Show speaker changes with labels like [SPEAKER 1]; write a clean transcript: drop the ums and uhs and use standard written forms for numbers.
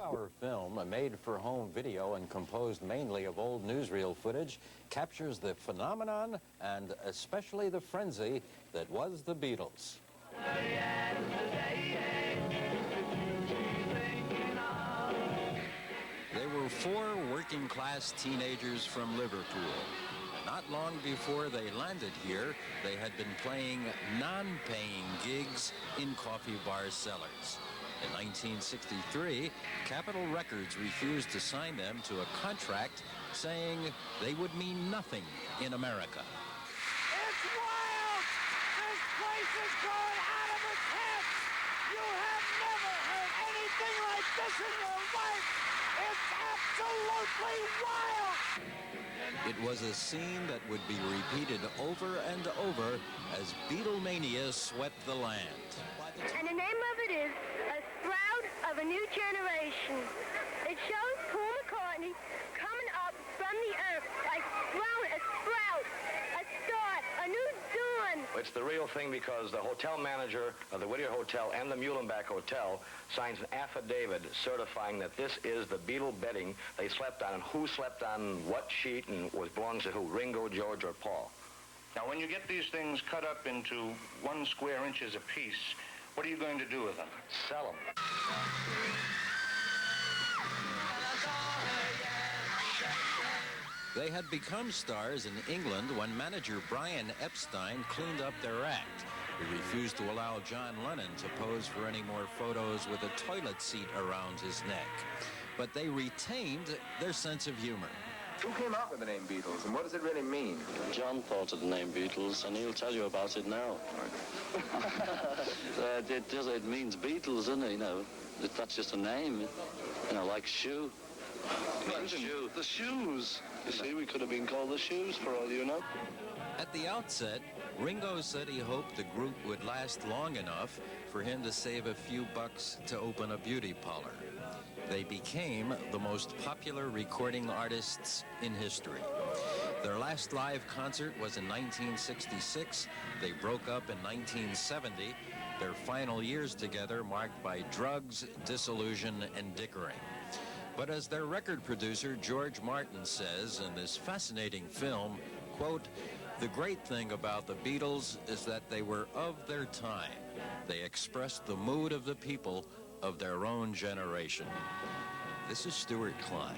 [SPEAKER 1] Our film, a made-for-home video and composed mainly of old newsreel footage, captures the phenomenon and especially the frenzy that was the Beatles. They were four working-class teenagers from Liverpool. Not long before they landed here, they had been playing non-paying gigs in coffee bar cellars. In 1963, Capitol Records refused to sign them to a contract saying they would mean nothing in America.
[SPEAKER 2] It's wild! This place is going out of its head! You have never heard anything like this in your life! It's absolutely wild!
[SPEAKER 1] It was a scene that would be repeated over and over as Beatlemania swept the land.
[SPEAKER 3] And the name of it is A Sprout of a New Generation. It shows Paul McCartney coming up from the earth like a sprout, a start, a new dawn.
[SPEAKER 4] It's the real thing because the hotel manager of the Whittier Hotel and the Muhlenbeck Hotel signs an affidavit certifying that this is the Beatle bedding they slept on, and who slept on what sheet and was belongs to who, Ringo, George, or Paul.
[SPEAKER 5] Now, when you get these things cut up into 1 square inches apiece, what are you going to do with them?
[SPEAKER 4] Sell them.
[SPEAKER 1] They had become stars in England when manager Brian Epstein cleaned up their act. He refused to allow John Lennon to pose for any more photos with a toilet seat around his neck. But they retained their sense of humor.
[SPEAKER 6] Who came up with the name Beatles, and what does it really mean?
[SPEAKER 7] John thought of the name Beatles, and he'll tell you about it now. It means Beatles, isn't it? You know, that's just a name. You know, like shoe.
[SPEAKER 8] Imagine the shoes. You see, we could have been called the Shoes for all you know.
[SPEAKER 1] At the outset, Ringo said he hoped the group would last long enough for him to save a few bucks to open a beauty parlor. They became the most popular recording artists in history. Their last live concert was in 1966. They broke up in 1970. Their final years together marked by drugs, disillusion, and dickering. But as their record producer, George Martin, says in this fascinating film, quote, "The great thing about the Beatles is that they were of their time. They expressed the mood of the people of their own generation." This is Stuart Klein.